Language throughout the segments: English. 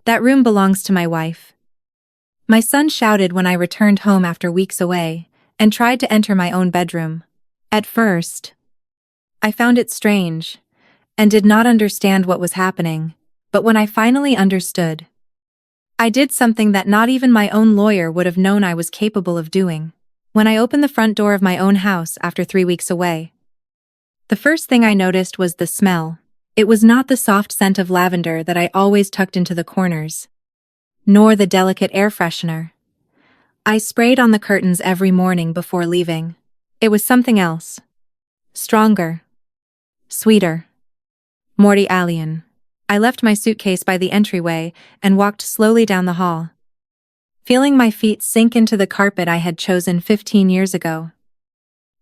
That room belongs to my wife. My son shouted when I returned home after weeks away, and tried to enter my own bedroom. At first, I found it strange, and did not understand what was happening, but when I finally understood, I did something that not even my own lawyer would have known I was capable of doing. When I opened the front door of my own house after 3 weeks away, the first thing I noticed was the smell. It was not the soft scent of lavender that I always tucked into the corners, nor the delicate air freshener I sprayed on the curtains every morning before leaving. It was something else. Stronger. Sweeter. More alien. I left my suitcase by the entryway and walked slowly down the hall, feeling my feet sink into the carpet I had chosen 15 years ago.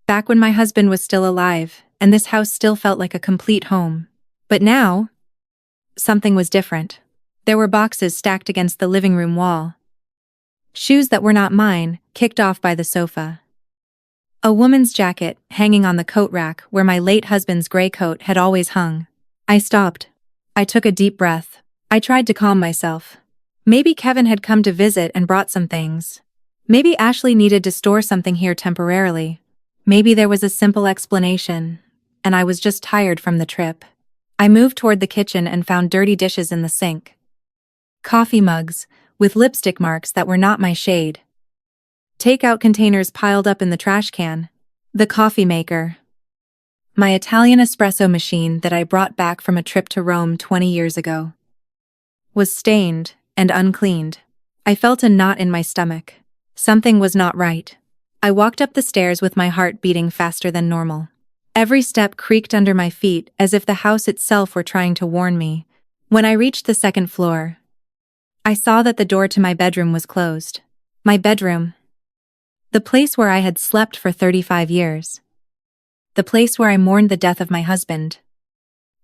Back when my husband was still alive, and this house still felt like a complete home. But now, something was different. There were boxes stacked against the living room wall. Shoes that were not mine, kicked off by the sofa. A woman's jacket hanging on the coat rack where my late husband's gray coat had always hung. I stopped. I took a deep breath. I tried to calm myself. Maybe Kevin had come to visit and brought some things. Maybe Ashley needed to store something here temporarily. Maybe there was a simple explanation, and I was just tired from the trip. I moved toward the kitchen and found dirty dishes in the sink. Coffee mugs, with lipstick marks that were not my shade. Takeout containers piled up in the trash can. The coffee maker. My Italian espresso machine that I brought back from a trip to Rome 20 years ago was stained and uncleaned. I felt a knot in my stomach. Something was not right. I walked up the stairs with my heart beating faster than normal. Every step creaked under my feet as if the house itself were trying to warn me. When I reached the second floor, I saw that the door to my bedroom was closed. My bedroom. The place where I had slept for 35 years. The place where I mourned the death of my husband.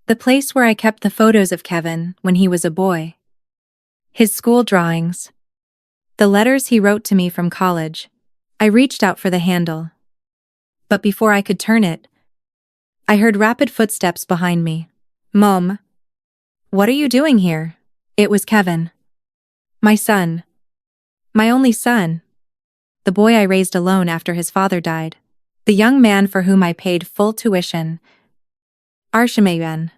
The place where I kept the photos of Kevin when he was a boy. His school drawings. The letters he wrote to me from college. I reached out for the handle. But before I could turn it, I heard rapid footsteps behind me. "Mom, what are you doing here?" It was Kevin. My son. My only son. The boy I raised alone after his father died. The young man for whom I paid full tuition. Arshimayan.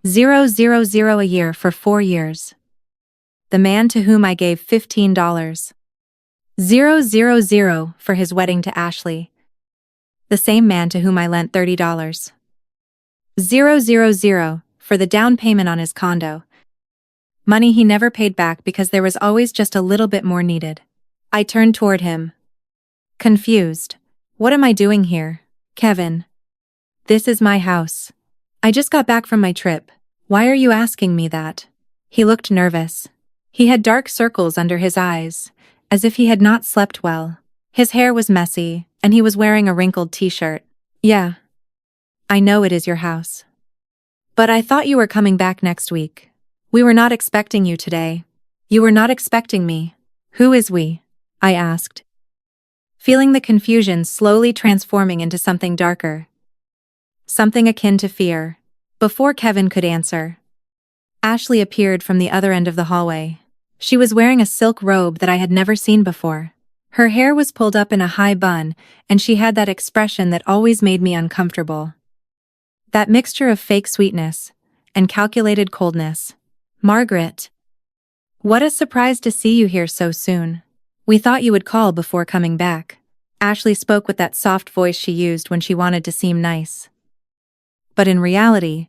000 a year for 4 years. The man to whom I gave $15. 000 for his wedding to Ashley. The same man to whom I lent $30. 000 for the down payment on his condo. Money he never paid back because there was always just a little bit more needed. I turned toward him. Confused. What am I doing here? Kevin. This is my house. I just got back from my trip. Why are you asking me that? He looked nervous. He had dark circles under his eyes, as if he had not slept well. His hair was messy, and he was wearing a wrinkled t-shirt. Yeah. I know it is your house. But I thought you were coming back next week. We were not expecting you today. You were not expecting me. Who is we? I asked, feeling the confusion slowly transforming into something darker. Something akin to fear. Before Kevin could answer, Ashley appeared from the other end of the hallway. She was wearing a silk robe that I had never seen before. Her hair was pulled up in a high bun, and she had that expression that always made me uncomfortable. That mixture of fake sweetness and calculated coldness. Margaret. What a surprise to see you here so soon. We thought you would call before coming back. Ashley spoke with that soft voice she used when she wanted to seem nice. But in reality,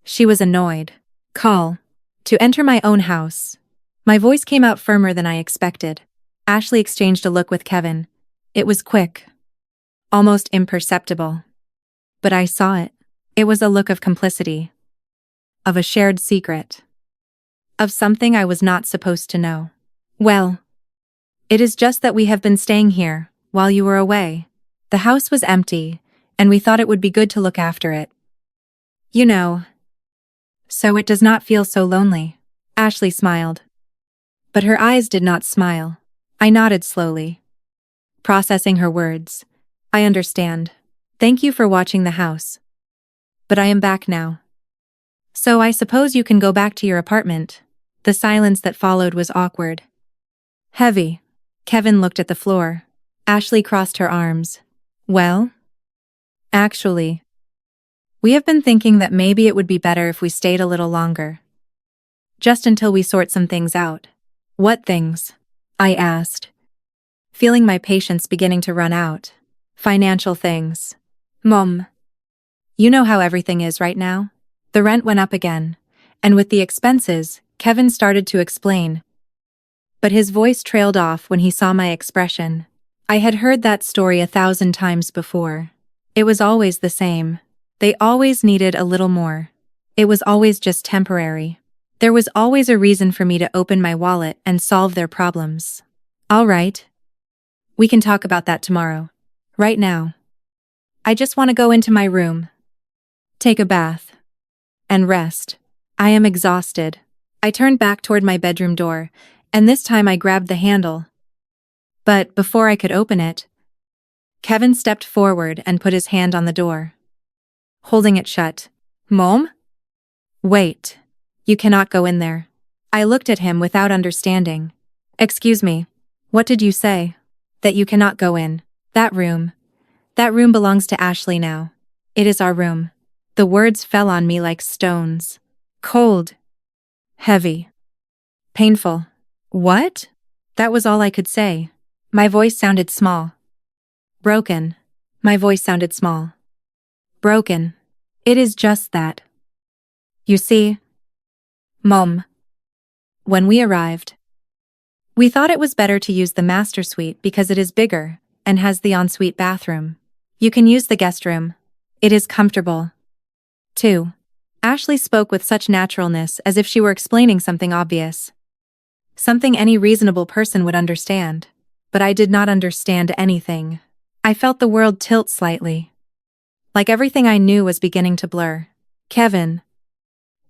she was annoyed. Call. To enter my own house. My voice came out firmer than I expected. Ashley exchanged a look with Kevin. It was quick. Almost imperceptible. But I saw it. It was a look of complicity. Of a shared secret. Of something I was not supposed to know. Well, it is just that we have been staying here, while you were away. The house was empty, and we thought it would be good to look after it. You know. So it does not feel so lonely. Ashley smiled. But her eyes did not smile. I nodded slowly, processing her words. I understand. Thank you for watching the house. But I am back now. So I suppose you can go back to your apartment. The silence that followed was awkward. Heavy. Kevin looked at the floor. Ashley crossed her arms. Well? Actually, we have been thinking that maybe it would be better if we stayed a little longer. Just until we sort some things out. What things? I asked, feeling my patience beginning to run out. Financial things. Mom. You know how everything is right now? The rent went up again, and with the expenses, Kevin started to explain. But his voice trailed off when he saw my expression. I had heard that story 1,000 times before. It was always the same. They always needed a little more. It was always just temporary. There was always a reason for me to open my wallet and solve their problems. All right. We can talk about that tomorrow. Right now. I just want to go into my room, take a bath, and rest. I am exhausted. I turned back toward my bedroom door, and this time I grabbed the handle. But before I could open it, Kevin stepped forward and put his hand on the door, holding it shut. Mom? Wait. You cannot go in there. I looked at him without understanding. Excuse me. What did you say? That you cannot go in. That room belongs to Ashley now. It is our room. The words fell on me like stones. Cold. Heavy. Painful. What? That was all I could say. My voice sounded small. Broken. My voice sounded small. Broken. It is just that. You see, Mom. When we arrived, we thought it was better to use the master suite because it is bigger and has the ensuite bathroom. You can use the guest room. It is comfortable. 2. Ashley spoke with such naturalness as if she were explaining something obvious. Something any reasonable person would understand. But I did not understand anything. I felt the world tilt slightly. Like everything I knew was beginning to blur. Kevin.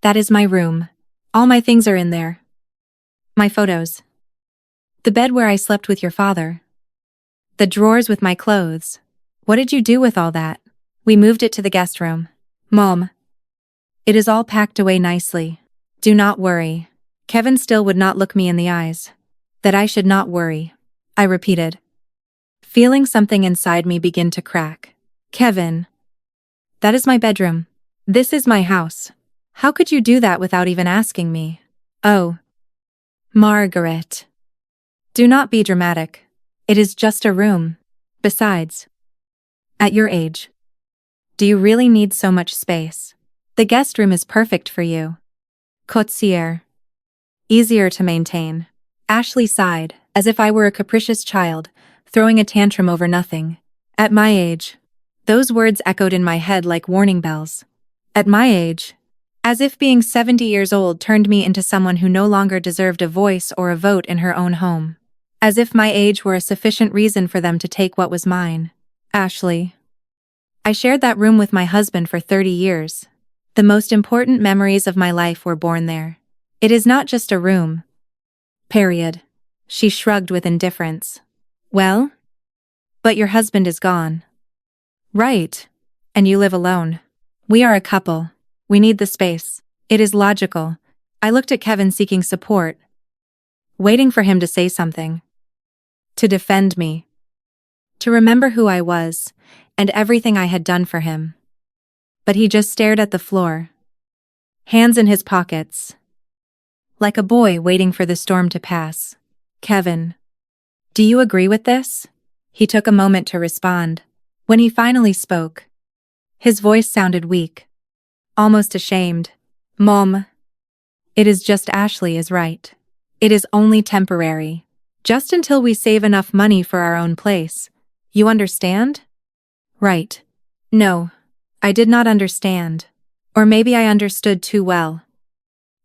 That is my room. All my things are in there. My photos. The bed where I slept with your father. The drawers with my clothes. What did you do with all that? We moved it to the guest room. Mom. It is all packed away nicely. Do not worry. Kevin still would not look me in the eyes. That I should not worry. I repeated, feeling something inside me begin to crack. Kevin. That is my bedroom. This is my house. How could you do that without even asking me? Oh. Margaret. Do not be dramatic. It is just a room. Besides, at your age, do you really need so much space? The guest room is perfect for you. Courtier. Easier to maintain. Ashley sighed, as if I were a capricious child, throwing a tantrum over nothing. At my age. Those words echoed in my head like warning bells. At my age. As if being 70 years old turned me into someone who no longer deserved a voice or a vote in her own home. As if my age were a sufficient reason for them to take what was mine. Ashley. I shared that room with my husband for 30 years. The most important memories of my life were born there. It is not just a room. Period. She shrugged with indifference. Well? But your husband is gone. Right. And you live alone. We are a couple. We need the space. It is logical. I looked at Kevin seeking support, waiting for him to say something. To defend me. To remember who I was, and everything I had done for him. But he just stared at the floor, hands in his pockets, like a boy waiting for the storm to pass. Kevin. Do you agree with this? He took a moment to respond. When he finally spoke, his voice sounded weak, almost ashamed. Mom. It is just Ashley is right. It is only temporary. Just until we save enough money for our own place. You understand? Right. No. I did not understand. Or maybe I understood too well.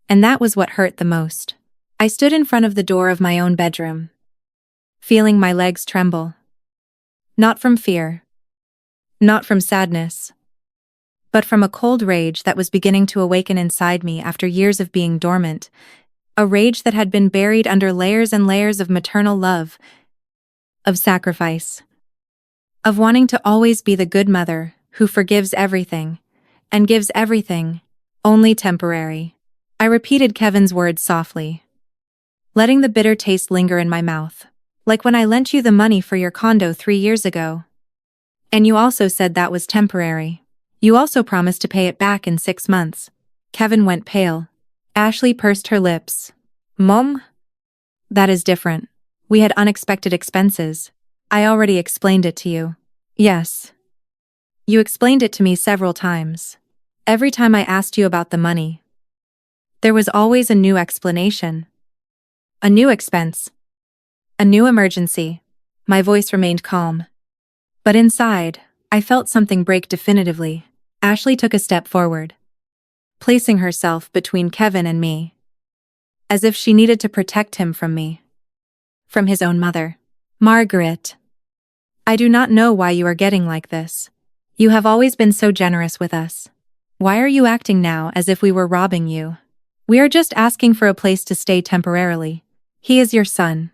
And that was what hurt the most. I stood in front of the door of my own bedroom, feeling my legs tremble. Not from fear. Not from sadness. But from a cold rage that was beginning to awaken inside me after years of being dormant. A rage that had been buried under layers and layers of maternal love, of sacrifice, of wanting to always be the good mother who forgives everything, and gives everything, only temporary. I repeated Kevin's words softly. letting the bitter taste linger in my mouth. Like when I lent you the money for your condo 3 years ago. And you also said that was temporary. You also promised to pay it back in 6 months. Kevin went pale. Ashley pursed her lips. Mom? That is different. We had unexpected expenses. I already explained it to you. Yes. You explained it to me several times. Every time I asked you about the money, there was always a new explanation. A new expense. A new emergency. My voice remained calm. But inside, I felt something break definitively. Ashley took a step forward, placing herself between Kevin and me, as if she needed to protect him from me. From his own mother. Margaret. I do not know why you are getting like this. You have always been so generous with us. Why are you acting now as if we were robbing you? We are just asking for a place to stay temporarily. He is your son.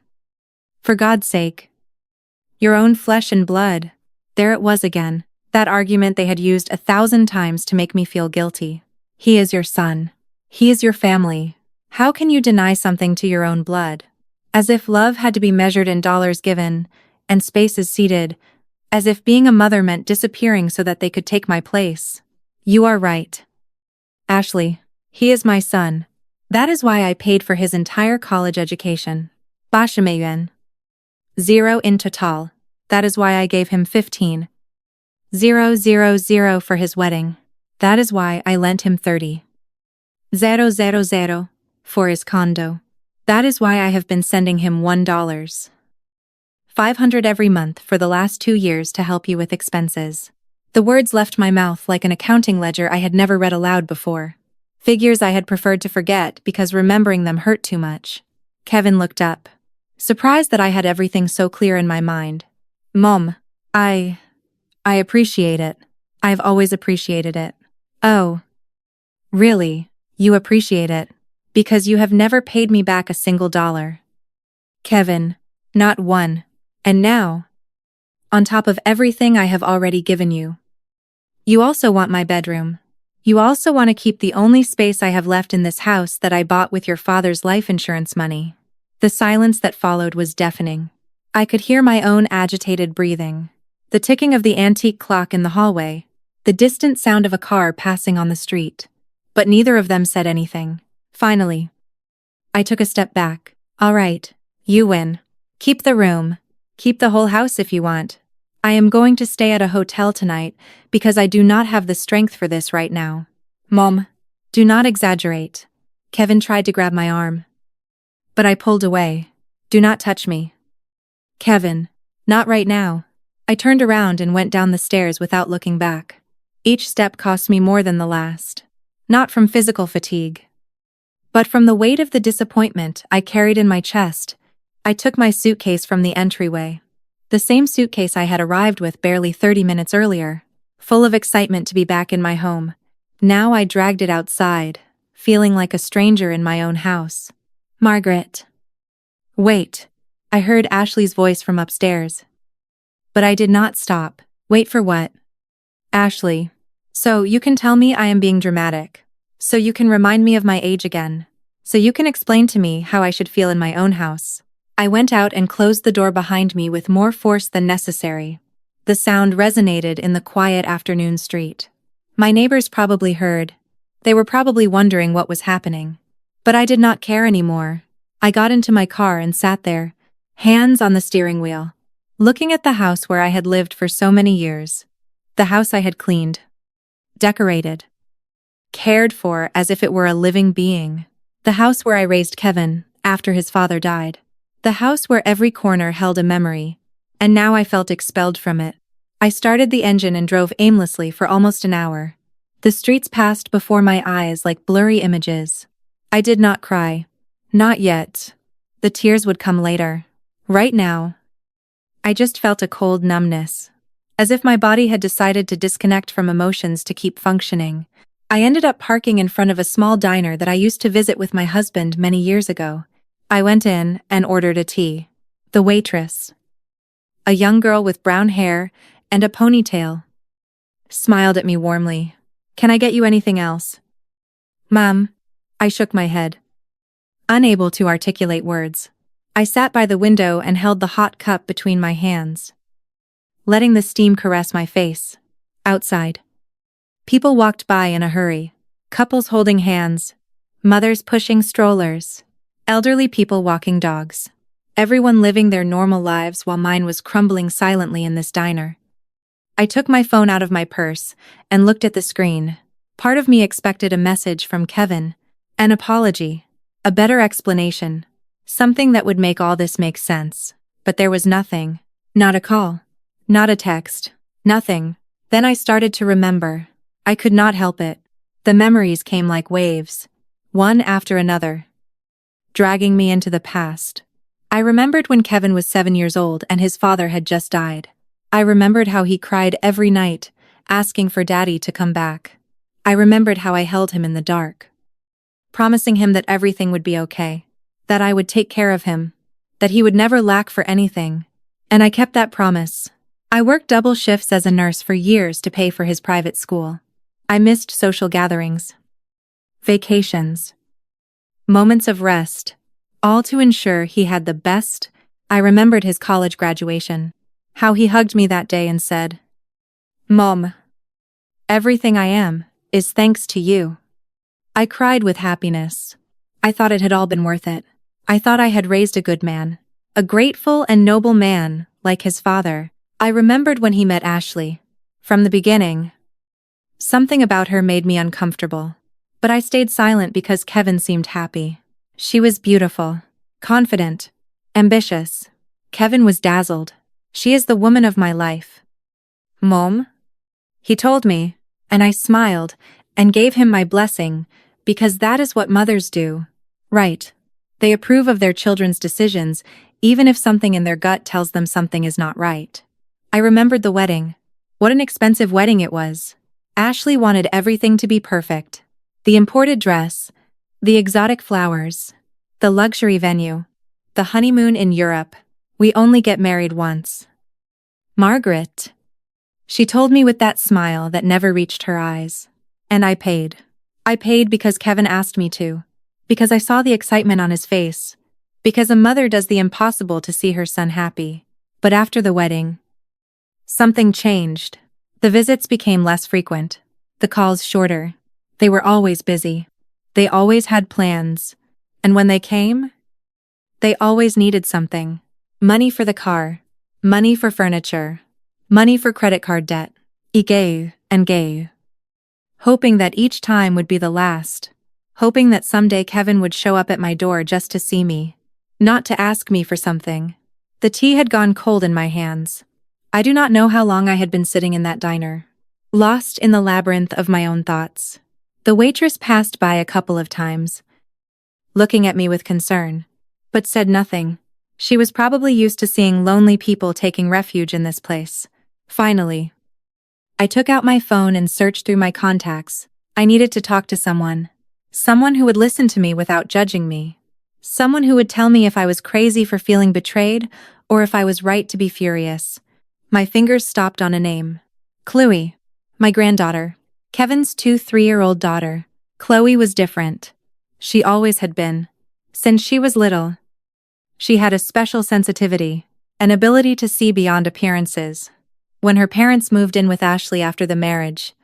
For God's sake. Your own flesh and blood. There it was again, that argument they had used 1,000 times to make me feel guilty. He is your son. He is your family. How can you deny something to your own blood? As if love had to be measured in dollars given, and spaces ceded, as if being a mother meant disappearing so that they could take my place. You are right. Ashley, he is my son. That is why I paid for his entire college education. 80,000. 0 in total. That is why I gave him 15,000 for his wedding. That is why I lent him 30,000 for his condo. That is why I have been sending him $1,500 every month for the last 2 years to help you with expenses. The words left my mouth like an accounting ledger I had never read aloud before. Figures I had preferred to forget because remembering them hurt too much. Kevin looked up, surprised that I had everything so clear in my mind. Mom, I appreciate it. I've always appreciated it. Oh. Really, you appreciate it? Because you have never paid me back a single dollar. Kevin, not one. And now, on top of everything I have already given you, you also want my bedroom. You also want to keep the only space I have left in this house that I bought with your father's life insurance money. The silence that followed was deafening. I could hear my own agitated breathing, the ticking of the antique clock in the hallway, the distant sound of a car passing on the street. But neither of them said anything. Finally, I took a step back. All right, you win. Keep the room. Keep the whole house if you want. I am going to stay at a hotel tonight because I do not have the strength for this right now. Mom, do not exaggerate. Kevin tried to grab my arm, but I pulled away. Do not touch me. Kevin, not right now. I turned around and went down the stairs without looking back. Each step cost me more than the last. Not from physical fatigue, but from the weight of the disappointment I carried in my chest. I took my suitcase from the entryway. The same suitcase I had arrived with barely 30 minutes earlier, full of excitement to be back in my home. Now I dragged it outside, feeling like a stranger in my own house. Margaret. Wait. I heard Ashley's voice from upstairs. But I did not stop. Wait for what? Ashley. So you can tell me I am being dramatic. So you can remind me of my age again. So you can explain to me how I should feel in my own house. I went out and closed the door behind me with more force than necessary. The sound resonated in the quiet afternoon street. My neighbors probably heard. They were probably wondering what was happening. But I did not care anymore. I got into my car and sat there, hands on the steering wheel, looking at the house where I had lived for so many years. The house I had cleaned, decorated, cared for as if it were a living being. The house where I raised Kevin after his father died. The house where every corner held a memory. And now I felt expelled from it. I started the engine and drove aimlessly for almost an hour. The streets passed before my eyes like blurry images. I did not cry. Not yet. The tears would come later. Right now, I just felt a cold numbness, as if my body had decided to disconnect from emotions to keep functioning. I ended up parking in front of a small diner that I used to visit with my husband many years ago. I went in and ordered a tea. The waitress, a young girl with brown hair and a ponytail, smiled at me warmly. Can I get you anything else? Mom, I shook my head. unable to articulate words. I sat by the window and held the hot cup between my hands, letting the steam caress my face. Outside, people walked by in a hurry. Couples holding hands, mothers pushing strollers, elderly people walking dogs. Everyone living their normal lives while mine was crumbling silently in this diner. I took my phone out of my purse and looked at the screen. Part of me expected a message from Kevin, an apology, a better explanation, something that would make all this make sense. But there was nothing. Not a call. Not a text. Nothing. Then I started to remember. I could not help it. The memories came like waves, one after another, dragging me into the past. I remembered when Kevin was 7 years old and his father had just died. I remembered how he cried every night, asking for Daddy to come back. I remembered how I held him in the dark, promising him that everything would be okay, that I would take care of him, that he would never lack for anything. And I kept that promise. I worked double shifts as a nurse for years to pay for his private school. I missed social gatherings, vacations, moments of rest, all to ensure he had the best. I remembered his college graduation, how he hugged me that day and said, "Mom, everything I am is thanks to you." I cried with happiness. I thought it had all been worth it. I thought I had raised a good man, a grateful and noble man, like his father. I remembered when he met Ashley. From the beginning, something about her made me uncomfortable. But I stayed silent because Kevin seemed happy. She was beautiful, confident, ambitious. Kevin was dazzled. She is the woman of my life. "Mom?" he told me, and I smiled and gave him my blessing, because that is what mothers do. Right. They approve of their children's decisions, even if something in their gut tells them something is not right. I remembered the wedding. What an expensive wedding it was. Ashley wanted everything to be perfect. The imported dress, the exotic flowers, the luxury venue, the honeymoon in Europe. We only get married once. Margaret, she told me with that smile that never reached her eyes. And I paid. I paid because Kevin asked me to. Because I saw the excitement on his face. Because a mother does the impossible to see her son happy. But after the wedding, something changed. The visits became less frequent. The calls shorter. They were always busy. They always had plans. And when they came, they always needed something. Money for the car. Money for furniture. Money for credit card debt. He gave and gave, hoping that each time would be the last. Hoping that someday Kevin would show up at my door just to see me. Not to ask me for something. The tea had gone cold in my hands. I do not know how long I had been sitting in that diner, lost in the labyrinth of my own thoughts. The waitress passed by a couple of times, looking at me with concern, but said nothing. She was probably used to seeing lonely people taking refuge in this place. Finally, I took out my phone and searched through my contacts. I needed to talk to someone. Someone who would listen to me without judging me. Someone who would tell me if I was crazy for feeling betrayed or if I was right to be furious. My fingers stopped on a name. Chloe, my granddaughter. Kevin's 3-year-old daughter. Chloe was different. She always had been. Since she was little. She had a special sensitivity, an ability to see beyond appearances. When her parents moved in with Ashley after the marriage,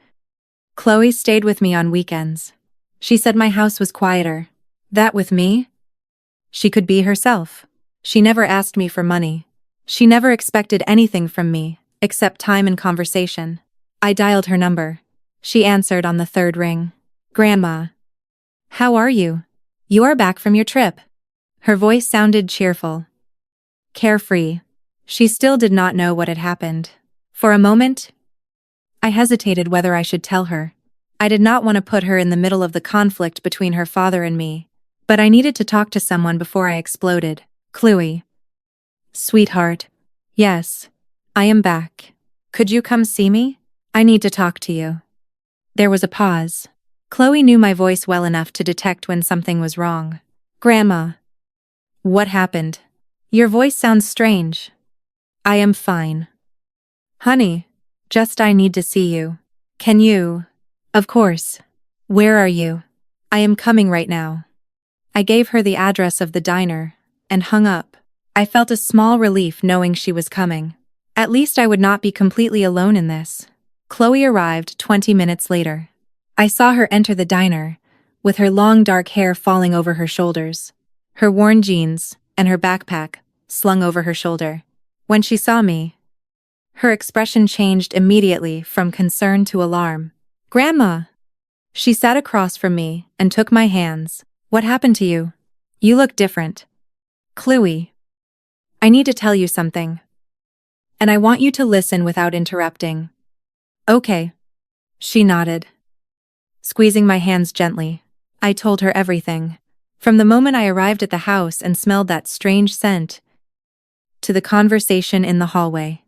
Chloe stayed with me on weekends. She said my house was quieter. That with me, she could be herself. She never asked me for money. She never expected anything from me, except time and conversation. I dialed her number. She answered on the third ring. "Grandma. How are you? You are back from your trip." Her voice sounded cheerful, carefree. She still did not know what had happened. For a moment, I hesitated whether I should tell her. I did not want to put her in the middle of the conflict between her father and me, but I needed to talk to someone before I exploded. "Chloe. Sweetheart. Yes, I am back. Could you come see me? I need to talk to you." There was a pause. Chloe knew my voice well enough to detect when something was wrong. "Grandma. What happened? Your voice sounds strange." "I am fine. Honey, just I need to see you. Can you?" "Of course. Where are you?" "I am coming right now." I gave her the address of the diner and hung up. I felt a small relief knowing she was coming. At least I would not be completely alone in this. Chloe arrived 20 minutes later. I saw her enter the diner, with her long dark hair falling over her shoulders, her worn jeans, and her backpack slung over her shoulder. When she saw me, her expression changed immediately from concern to alarm. "Grandma!" She sat across from me and took my hands. "What happened to you? You look different." "Chloe, I need to tell you something. And I want you to listen without interrupting." "Okay." She nodded, squeezing my hands gently. I told her everything. From the moment I arrived at the house and smelled that strange scent, to the conversation in the hallway,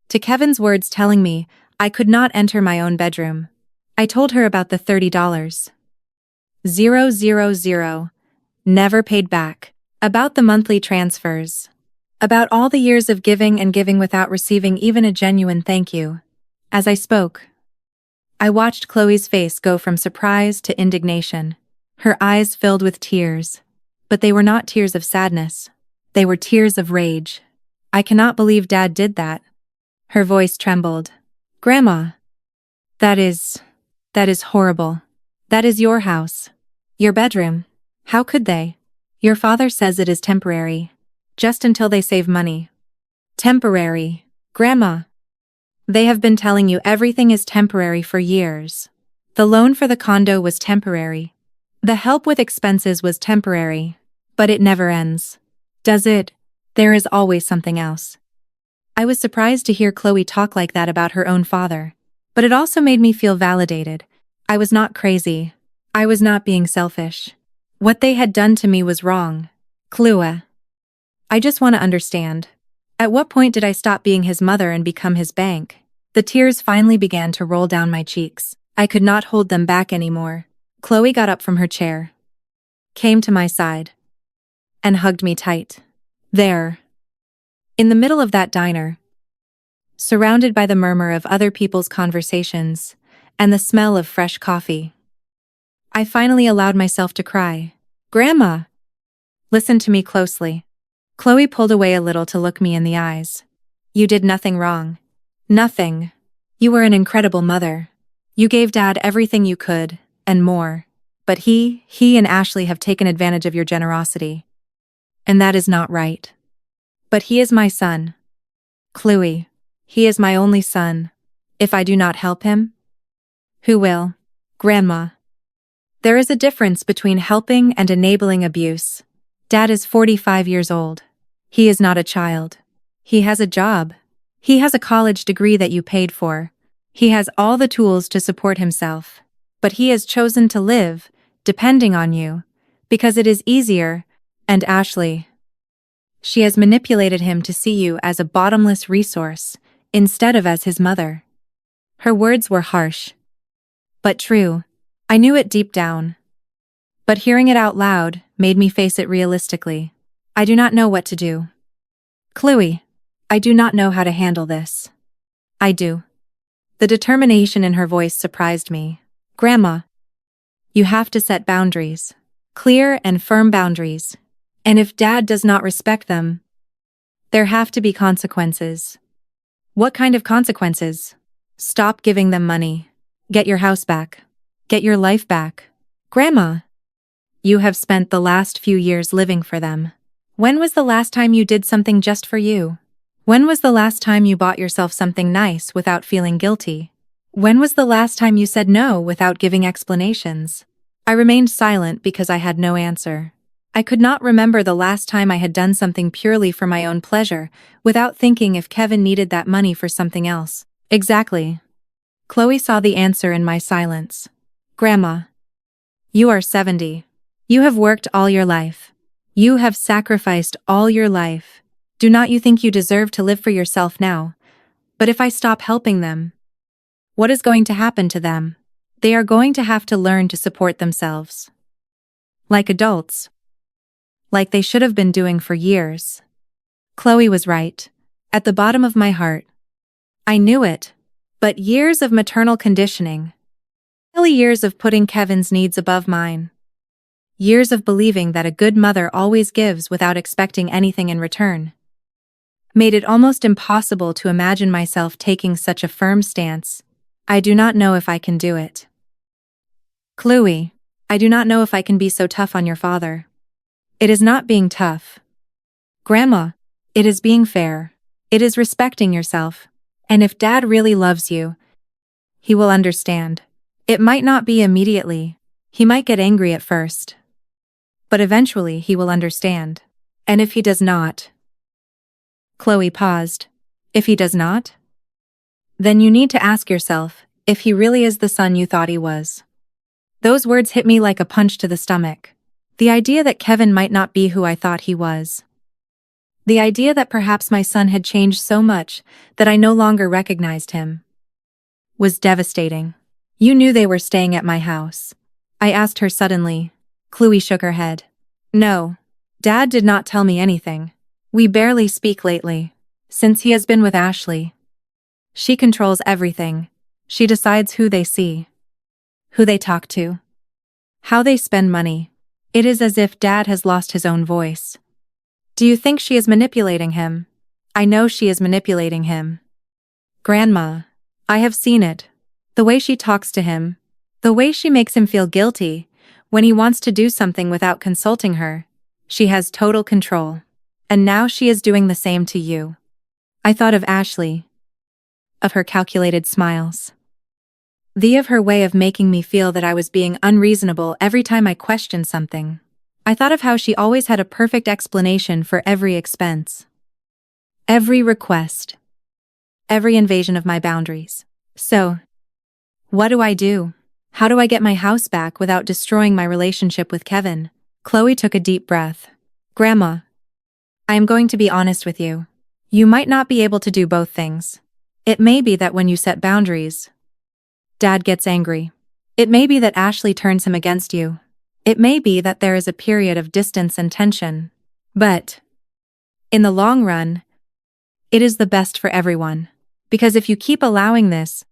to Kevin's words telling me I could not enter my own bedroom. I told her about the $30. 000, never paid back. About the monthly transfers. About all the years of giving and giving without receiving even a genuine thank you. As I spoke, I watched Chloe's face go from surprise to indignation. Her eyes filled with tears. But they were not tears of sadness. They were tears of rage. "I cannot believe Dad did that." Her voice trembled. "Grandma, that is horrible. That is your house. Your bedroom. How could they? Your father says it is temporary. Just until they save money." "Temporary. Grandma. They have been telling you everything is temporary for years. The loan for the condo was temporary. The help with expenses was temporary. But it never ends. Does it? There is always something else." I was surprised to hear Chloe talk like that about her own father. But it also made me feel validated. I was not crazy. I was not being selfish. What they had done to me was wrong. Chloe, I just want to understand. At what point did I stop being his mother and become his bank? The tears finally began to roll down my cheeks. I could not hold them back anymore. Chloe got up from her chair, came to my side, and hugged me tight. There, in the middle of that diner, surrounded by the murmur of other people's conversations and the smell of fresh coffee, I finally allowed myself to cry. "Grandma, listen to me closely." Chloe pulled away a little to look me in the eyes. "You did nothing wrong. Nothing. You were an incredible mother. You gave Dad everything you could, and more. But he and Ashley have taken advantage of your generosity. And that is not right. But he is my son. Chloe, he is my only son. If I do not help him, who will? Grandma. There is a difference between helping and enabling abuse. Dad is 45 years old. He is not a child. He has a job. He has a college degree that you paid for. He has all the tools to support himself. But he has chosen to live, depending on you, because it is easier, and Ashley. She has manipulated him to see you as a bottomless resource, instead of as his mother." Her words were harsh, but true. I knew it deep down. But hearing it out loud made me face it realistically. I do not know what to do. Chloe, I do not know how to handle this. I do. The determination in her voice surprised me. Grandma, you have to set boundaries. Clear and firm boundaries. And if Dad does not respect them, there have to be consequences. What kind of consequences? Stop giving them money. Get your house back. Get your life back. Grandma, you have spent the last few years living for them. When was the last time you did something just for you? When was the last time you bought yourself something nice without feeling guilty? When was the last time you said no without giving explanations? I remained silent because I had no answer. I could not remember the last time I had done something purely for my own pleasure, without thinking if Kevin needed that money for something else. Exactly. Chloe saw the answer in my silence. Grandma, you are 70. You have worked all your life. You have sacrificed all your life. Do not you think you deserve to live for yourself now? But if I stop helping them, what is going to happen to them? They are going to have to learn to support themselves. Like adults. Like they should have been doing for years. Chloe was right. At the bottom of my heart. I knew it. But years of maternal conditioning. Years of putting Kevin's needs above mine. Years of believing that a good mother always gives without expecting anything in return made it almost impossible to imagine myself taking such a firm stance. I do not know if I can do it. Chloe, I do not know if I can be so tough on your father. It is not being tough, Grandma. It is being fair. It is respecting yourself. And if Dad really loves you, he will understand. It might not be immediately. He might get angry at first. But eventually he will understand. And if he does not... Chloe paused. If he does not? Then you need to ask yourself if he really is the son you thought he was. Those words hit me like a punch to the stomach. The idea that Kevin might not be who I thought he was. The idea that perhaps my son had changed so much that I no longer recognized him was devastating. You knew they were staying at my house? I asked her suddenly. Chloe shook her head. No. Dad did not tell me anything. We barely speak lately. Since he has been with Ashley. She controls everything. She decides who they see, who they talk to, how they spend money. It is as if Dad has lost his own voice. Do you think she is manipulating him? I know she is manipulating him. Grandma, I have seen it. The way she talks to him. The way she makes him feel guilty when he wants to do something without consulting her. She has total control. And now she is doing the same to you. I thought of Ashley. Of her calculated smiles. Of her way of making me feel that I was being unreasonable every time I questioned something. I thought of how she always had a perfect explanation for every expense. Every request. Every invasion of my boundaries. So, what do I do? How do I get my house back without destroying my relationship with Kevin? Chloe took a deep breath. Grandma, I am going to be honest with you. You might not be able to do both things. It may be that when you set boundaries, Dad gets angry. It may be that Ashley turns him against you. It may be that there is a period of distance and tension. But, in the long run, it is the best for everyone. Because if you keep allowing this,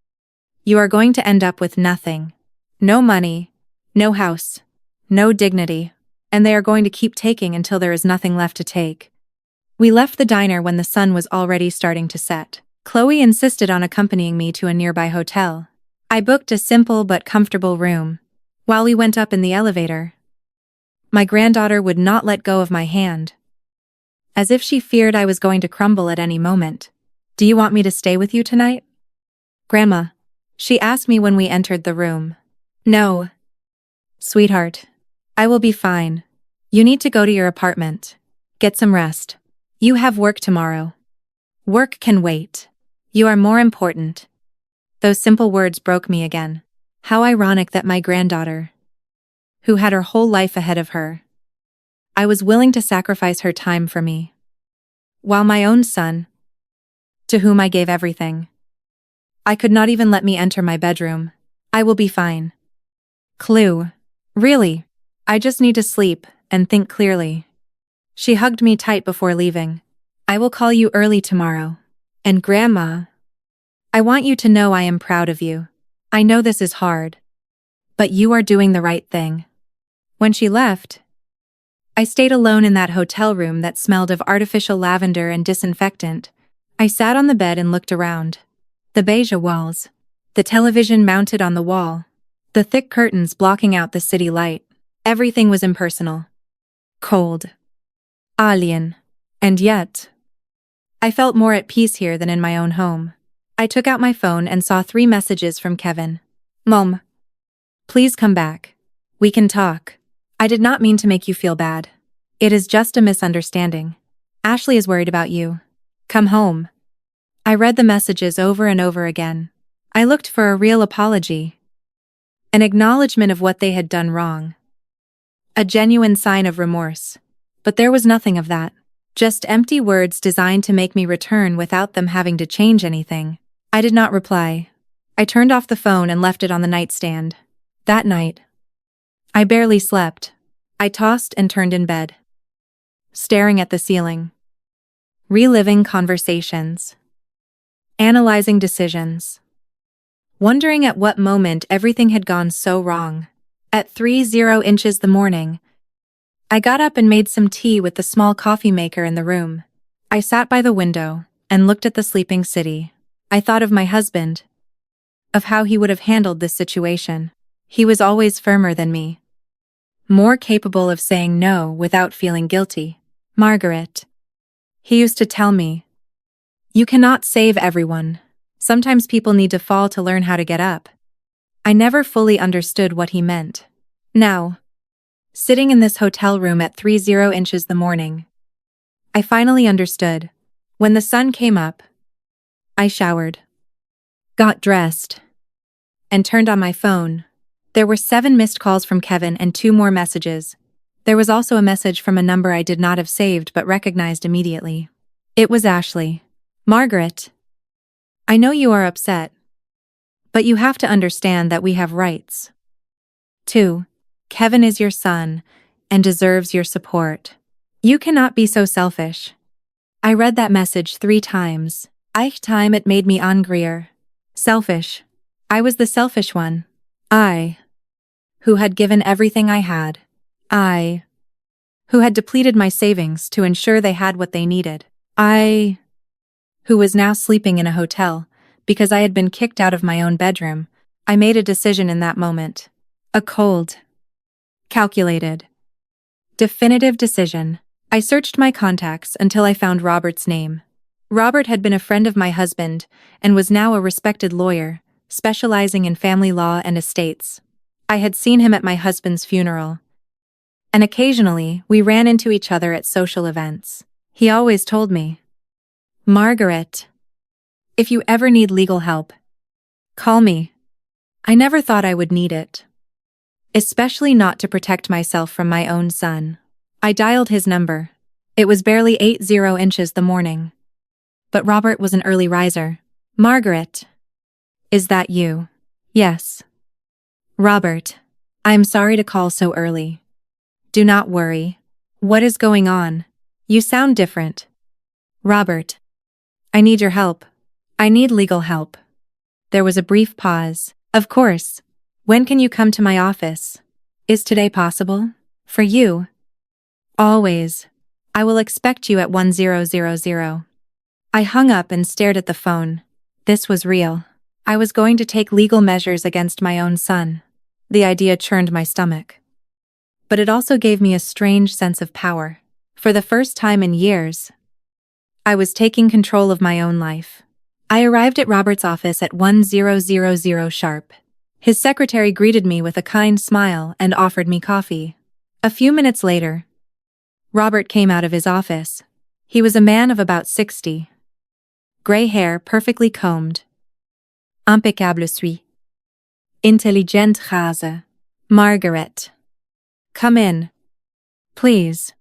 you are going to end up with nothing. No money, no house, no dignity, and they are going to keep taking until there is nothing left to take. We left the diner when the sun was already starting to set. Chloe insisted on accompanying me to a nearby hotel. I booked a simple but comfortable room. While we went up in the elevator, my granddaughter would not let go of my hand, as if she feared I was going to crumble at any moment. Do you want me to stay with you tonight? Grandma, she asked me when we entered the room. No. Sweetheart, I will be fine. You need to go to your apartment. Get some rest. You have work tomorrow. Work can wait. You are more important. Those simple words broke me again. How ironic that my granddaughter, who had her whole life ahead of her, I was willing to sacrifice her time for me. While my own son, to whom I gave everything, I could not even let me enter my bedroom. I will be fine. Chloe, really, I just need to sleep and think clearly. She hugged me tight before leaving. I will call you early tomorrow. And Grandma, I want you to know I am proud of you. I know this is hard, but you are doing the right thing. When she left, I stayed alone in that hotel room that smelled of artificial lavender and disinfectant. I sat on the bed and looked around. The beige walls, the television mounted on the wall, the thick curtains blocking out the city light. Everything was impersonal. Cold. Alien. And yet, I felt more at peace here than in my own home. I took out my phone and saw 3 messages from Kevin. Mom, please come back. We can talk. I did not mean to make you feel bad. It is just a misunderstanding. Ashley is worried about you. Come home. I read the messages over and over again. I looked for a real apology. An acknowledgement of what they had done wrong. A genuine sign of remorse. But there was nothing of that. Just empty words designed to make me return without them having to change anything. I did not reply. I turned off the phone and left it on the nightstand. That night, I barely slept. I tossed and turned in bed, staring at the ceiling, reliving conversations, analyzing decisions, wondering at what moment everything had gone so wrong. At 3:00 the morning, I got up and made some tea with the small coffee maker in the room. I sat by the window and looked at the sleeping city. I thought of my husband, of how he would have handled this situation. He was always firmer than me, more capable of saying no without feeling guilty. Margaret, he used to tell me, you cannot save everyone. Sometimes people need to fall to learn how to get up. I never fully understood what he meant. Now, sitting in this hotel room at 30 inches the morning, I finally understood. When the sun came up, I showered, got dressed, and turned on my phone. There were 7 missed calls from Kevin and 2 more messages. There was also a message from a number I did not have saved but recognized immediately. It was Ashley. Margaret, I know you are upset, but you have to understand that we have rights. 2. Kevin is your son and deserves your support. You cannot be so selfish. I read that message 3 times. Each time it made me angrier. Selfish. I was the selfish one. I, who had given everything I had. I, who had depleted my savings to ensure they had what they needed. I, who was now sleeping in a hotel because I had been kicked out of my own bedroom. I made a decision in that moment. A cold, calculated, definitive decision. I searched my contacts until I found Robert's name. Robert had been a friend of my husband and was now a respected lawyer, specializing in family law and estates. I had seen him at my husband's funeral, and occasionally we ran into each other at social events. He always told me, Margaret, if you ever need legal help, call me. I never thought I would need it, especially not to protect myself from my own son. I dialed his number. It was barely 80 inches the morning. But Robert was an early riser. Margaret, is that you? Yes. Robert, I am sorry to call so early. Do not worry. What is going on? You sound different. Robert, I need your help. I need legal help. There was a brief pause. Of course. When can you come to my office? Is today possible? For you? Always. I will expect you at 1000. I hung up and stared at the phone. This was real. I was going to take legal measures against my own son. The idea churned my stomach. But it also gave me a strange sense of power. For the first time in years, I was taking control of my own life. I arrived at Robert's office at 1000 sharp. His secretary greeted me with a kind smile and offered me coffee. A few minutes later, Robert came out of his office. He was a man of about 60. Gray hair perfectly combed. Impeccable suis. Intelligent Hase. Margaret. Come in. Please.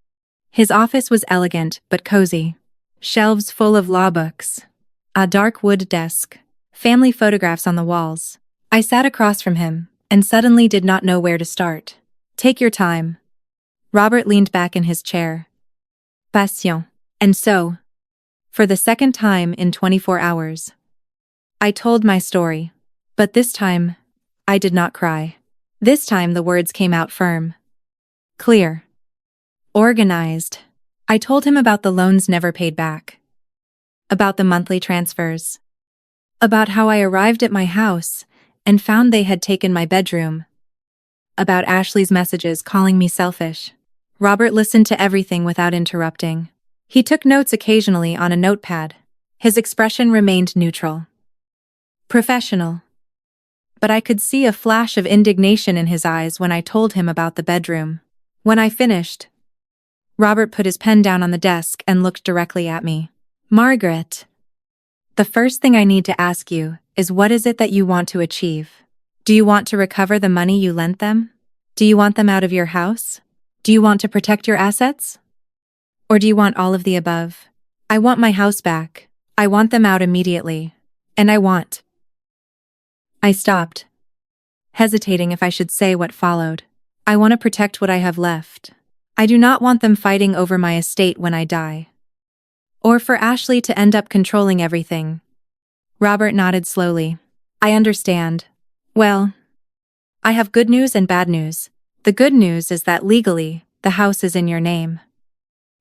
His office was elegant but cozy. Shelves full of law books. A dark wood desk. Family photographs on the walls. I sat across from him and suddenly did not know where to start. Take your time. Robert leaned back in his chair. Patient. And so, for the second time in 24 hours, I told my story. But this time, I did not cry. This time the words came out firm. Clear. Organized. I told him about the loans never paid back. About the monthly transfers. About how I arrived at my house and found they had taken my bedroom. About Ashley's messages calling me selfish. Robert listened to everything without interrupting. He took notes occasionally on a notepad. His expression remained neutral. Professional. But I could see a flash of indignation in his eyes when I told him about the bedroom. When I finished, Robert put his pen down on the desk and looked directly at me. Margaret, the first thing I need to ask you is, what is it that you want to achieve? Do you want to recover the money you lent them? Do you want them out of your house? Do you want to protect your assets? Or do you want all of the above? I want my house back. I want them out immediately. And I stopped, hesitating if I should say what followed. I want to protect what I have left. I do not want them fighting over my estate when I die. Or for Ashley to end up controlling everything. Robert nodded slowly. I understand. Well, I have good news and bad news. The good news is that legally, the house is in your name.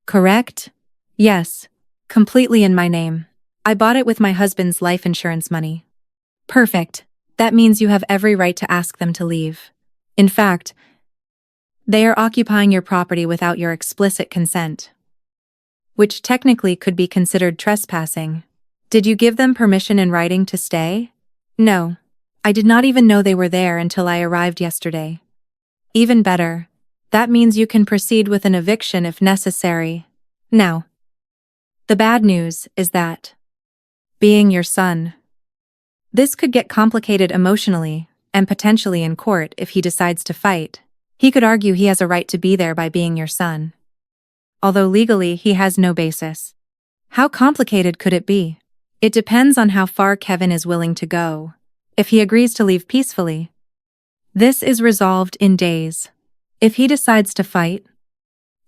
Correct? Yes. Completely in my name. I bought it with my husband's life insurance money. Perfect. That means you have every right to ask them to leave. In fact, they are occupying your property without your explicit consent, which technically could be considered trespassing. Did you give them permission in writing to stay? No. I did not even know they were there until I arrived yesterday. Even better. That means you can proceed with an eviction if necessary. Now, the bad news is that, being your son, this could get complicated emotionally and potentially in court if he decides to fight. He could argue he has a right to be there by being your son, although legally he has no basis. How complicated could it be? It depends on how far Kevin is willing to go. If he agrees to leave peacefully, this is resolved in days. If he decides to fight,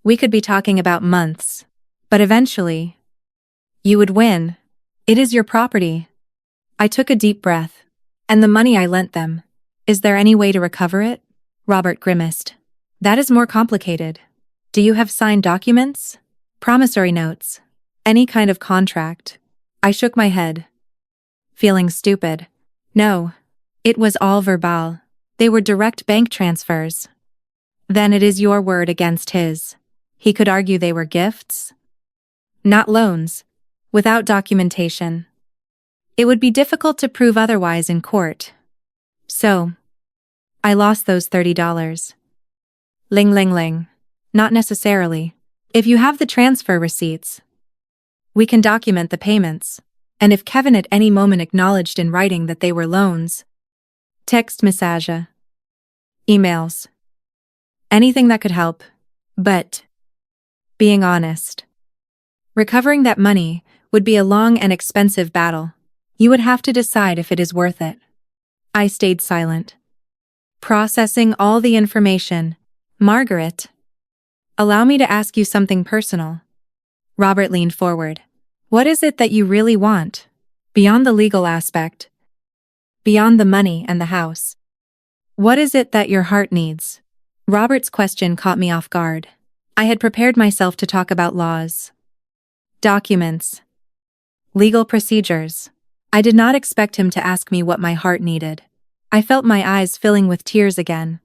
we could be talking about months. But eventually, you would win. It is your property. I took a deep breath. And the money I lent them. Is there any way to recover it? Robert grimaced. That is more complicated. Do you have signed documents? Promissory notes? Any kind of contract? I shook my head, feeling stupid. No. It was all verbal. They were direct bank transfers. Then it is your word against his. He could argue they were gifts, not loans, without documentation. It would be difficult to prove otherwise in court. So, I lost those $30. Ling ling ling. Not necessarily. If you have the transfer receipts, we can document the payments. And if Kevin at any moment acknowledged in writing that they were loans, text message, emails, anything that could help. But, being honest, recovering that money would be a long and expensive battle. You would have to decide if it is worth it. I stayed silent, processing all the information. Margaret, allow me to ask you something personal. Robert leaned forward. What is it that you really want? Beyond the legal aspect, beyond the money and the house. What is it that your heart needs? Robert's question caught me off guard. I had prepared myself to talk about laws, documents, legal procedures. I did not expect him to ask me what my heart needed. I felt my eyes filling with tears again.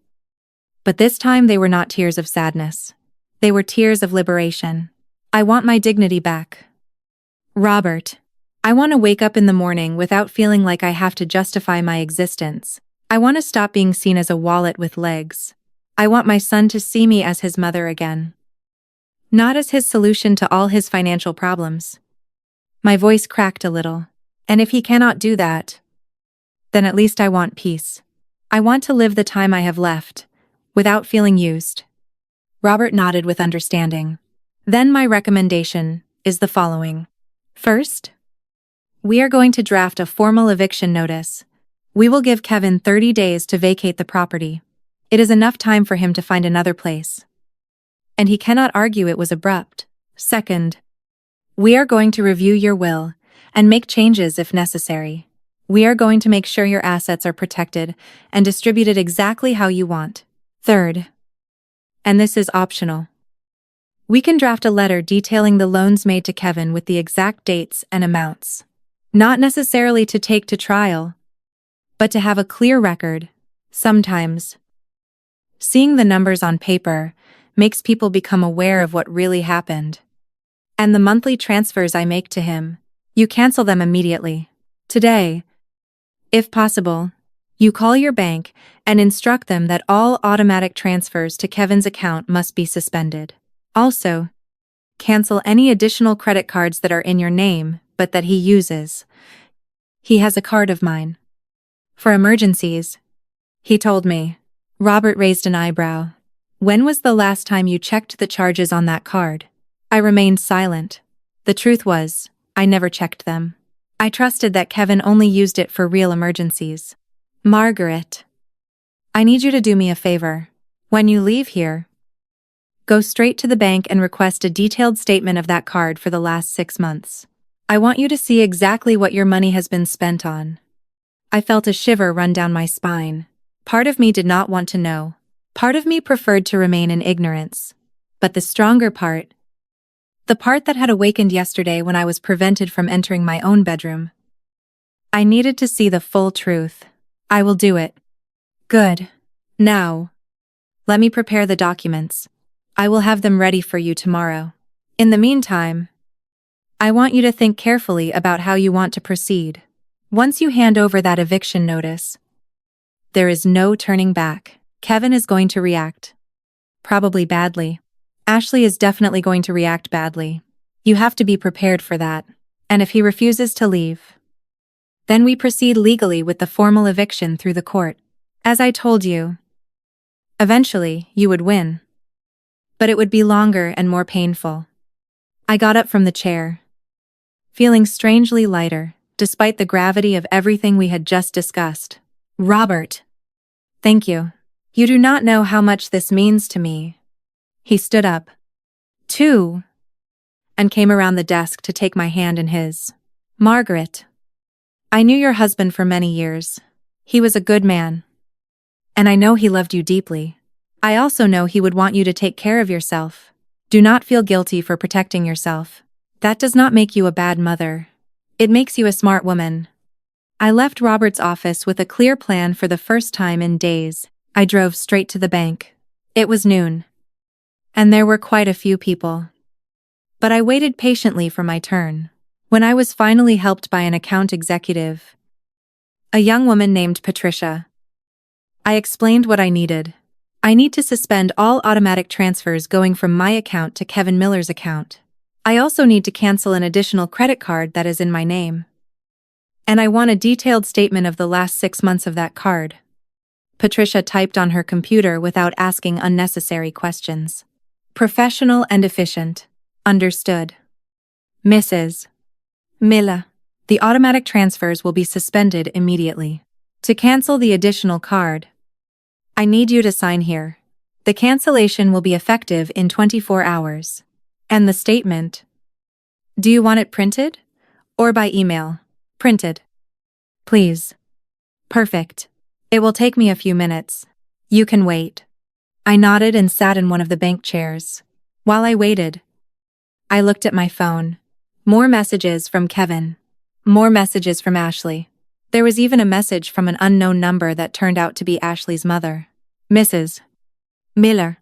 But this time they were not tears of sadness. They were tears of liberation. I want my dignity back. Robert, I want to wake up in the morning without feeling like I have to justify my existence. I want to stop being seen as a wallet with legs. I want my son to see me as his mother again, not as his solution to all his financial problems. My voice cracked a little. And if he cannot do that, then at least I want peace. I want to live the time I have left, without feeling used. Robert nodded with understanding. Then my recommendation is the following. First, we are going to draft a formal eviction notice. We will give Kevin 30 days to vacate the property. It is enough time for him to find another place. And he cannot argue it was abrupt. Second, we are going to review your will and make changes if necessary. We are going to make sure your assets are protected and distributed exactly how you want. Third, and this is optional, we can draft a letter detailing the loans made to Kevin with the exact dates and amounts. Not necessarily to take to trial, but to have a clear record. Sometimes, seeing the numbers on paper makes people become aware of what really happened. And the monthly transfers I make to him, you cancel them immediately. Today, if possible, you call your bank and instruct them that all automatic transfers to Kevin's account must be suspended. Also, cancel any additional credit cards that are in your name but that he uses. He has a card of mine. For emergencies, he told me. Robert raised an eyebrow. When was the last time you checked the charges on that card? I remained silent. The truth was, I never checked them. I trusted that Kevin only used it for real emergencies. Margaret, I need you to do me a favor. When you leave here, go straight to the bank and request a detailed statement of that card for the last 6 months. I want you to see exactly what your money has been spent on. I felt a shiver run down my spine. Part of me did not want to know. Part of me preferred to remain in ignorance. But the stronger part, the part that had awakened yesterday when I was prevented from entering my own bedroom. I needed to see the full truth. I will do it. Good. Now, let me prepare the documents. I will have them ready for you tomorrow. In the meantime, I want you to think carefully about how you want to proceed. Once you hand over that eviction notice, there is no turning back. Kevin is going to react. Probably badly. Ashley is definitely going to react badly. You have to be prepared for that. And if he refuses to leave, then we proceed legally with the formal eviction through the court. As I told you, eventually you would win. But it would be longer and more painful. I got up from the chair, feeling strangely lighter, despite the gravity of everything we had just discussed. Robert. Thank you. You do not know how much this means to me. He stood up, too, and came around the desk to take my hand in his. Margaret. I knew your husband for many years. He was a good man. And I know he loved you deeply. I also know he would want you to take care of yourself. Do not feel guilty for protecting yourself. That does not make you a bad mother. It makes you a smart woman. I left Robert's office with a clear plan for the first time in days. I drove straight to the bank. It was noon. And there were quite a few people. But I waited patiently for my turn. When I was finally helped by an account executive, a young woman named Patricia, I explained what I needed. I need to suspend all automatic transfers going from my account to Kevin Miller's account. I also need to cancel an additional credit card that is in my name. And I want a detailed statement of the last 6 months of that card. Patricia typed on her computer without asking unnecessary questions. Professional and efficient. Understood. Mrs. Miller, the automatic transfers will be suspended immediately. To cancel the additional card, I need you to sign here. The cancellation will be effective in 24 hours. And the statement? Do you want it printed? Or by email? Printed. Please. Perfect. It will take me a few minutes. You can wait. I nodded and sat in one of the bank chairs. While I waited, I looked at my phone. More messages from Kevin. More messages from Ashley. There was even a message from an unknown number that turned out to be Ashley's mother. Mrs. Miller.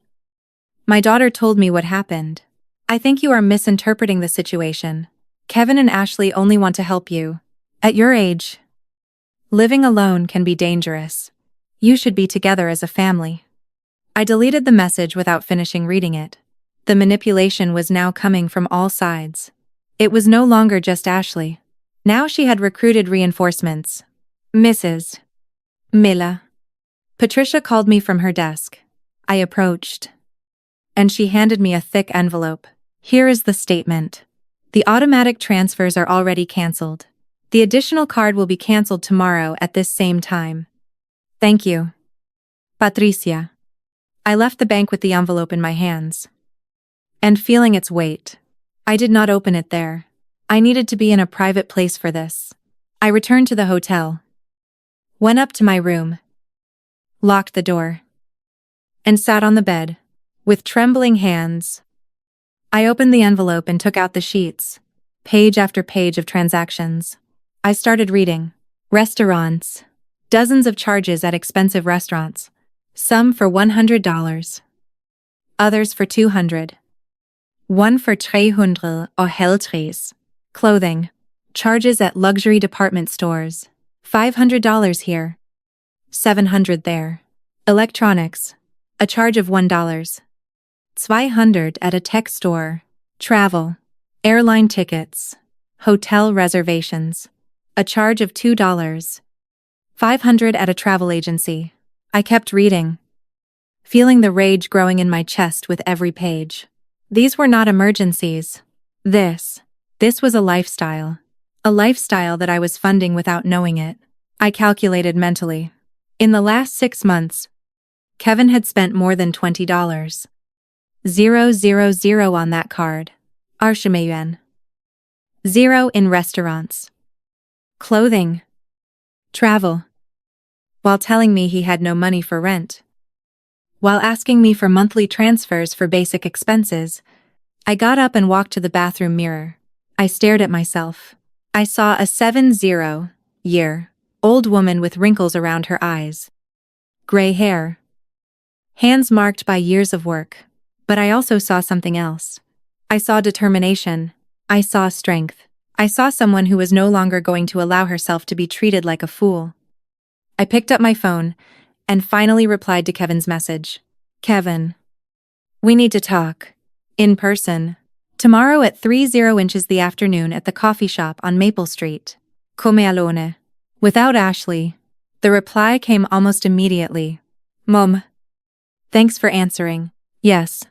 My daughter told me what happened. I think you are misinterpreting the situation. Kevin and Ashley only want to help you. At your age, living alone can be dangerous. You should be together as a family. I deleted the message without finishing reading it. The manipulation was now coming from all sides. It was no longer just Ashley. Now she had recruited reinforcements. Mrs. Miller. Patricia called me from her desk. I approached, and she handed me a thick envelope. Here is the statement. The automatic transfers are already canceled. The additional card will be canceled tomorrow at this same time. Thank you. Patricia. I left the bank with the envelope in my hands, and feeling its weight. I did not open it there. I needed to be in a private place for this. I returned to the hotel, went up to my room, locked the door, and sat on the bed. With trembling hands, I opened the envelope and took out the sheets, page after page of transactions. I started reading. Restaurants. Dozens of charges at expensive restaurants. Some for $100. Others for $200. One for $300 or $300. Clothing. Charges at luxury department stores. $500 here. $700 there. Electronics. A charge of $1. $200 at a tech store. Travel. Airline tickets. Hotel reservations. A charge of $2. $500 at a travel agency. I kept reading, feeling the rage growing in my chest with every page. These were not emergencies. This was a lifestyle. A lifestyle that I was funding without knowing it. I calculated mentally. In the last 6 months, Kevin had spent more than $20. 000 on that card. Arshimeyuan. 0 in restaurants. Clothing. Travel. While telling me he had no money for rent. while asking me for monthly transfers for basic expenses. I got up and walked to the bathroom mirror. I stared at myself. I saw a 70-year-old woman with wrinkles around her eyes, gray hair, hands marked by years of work. But I also saw something else. I saw determination. I saw strength. I saw someone who was no longer going to allow herself to be treated like a fool. I picked up my phone and finally replied to Kevin's message. Kevin, we need to talk. In person. Tomorrow at 3:00 the afternoon at the coffee shop on Maple Street. Come alone. Without Ashley. The reply came almost immediately. Mom. Thanks for answering. Yes.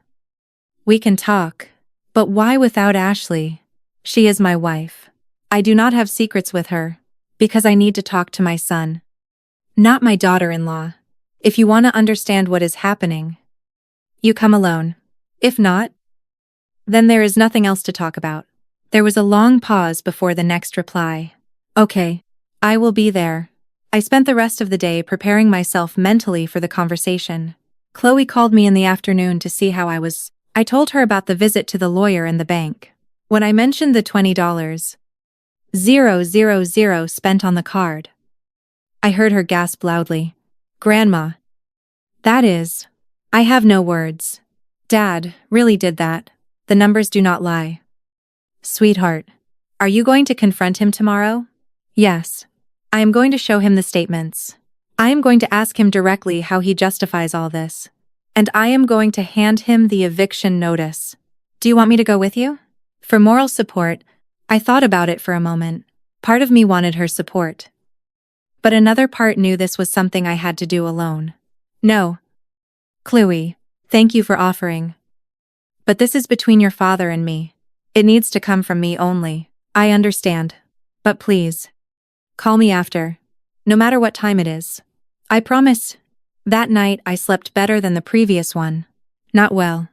We can talk. But why without Ashley? She is my wife. I do not have secrets with her. Because I need to talk to my son. Not my daughter-in-law. If you want to understand what is happening, you come alone. If not, then there is nothing else to talk about. There was a long pause before the next reply. Okay, I will be there. I spent the rest of the day preparing myself mentally for the conversation. Chloe called me in the afternoon to see how I was. I told her about the visit to the lawyer and the bank. When I mentioned the $20,000 spent on the card, I heard her gasp loudly. Grandma. That is. I have no words. Dad really did that. The numbers do not lie. Sweetheart, are you going to confront him tomorrow? Yes. I am going to show him the statements. I am going to ask him directly how he justifies all this. And I am going to hand him the eviction notice. Do you want me to go with you? For moral support, I thought about it for a moment. Part of me wanted her support. But another part knew this was something I had to do alone. No. Chloe, thank you for offering. But this is between your father and me. It needs to come from me only. I understand. But please. Call me after. No matter what time it is. I promise. That night I slept better than the previous one. Not well.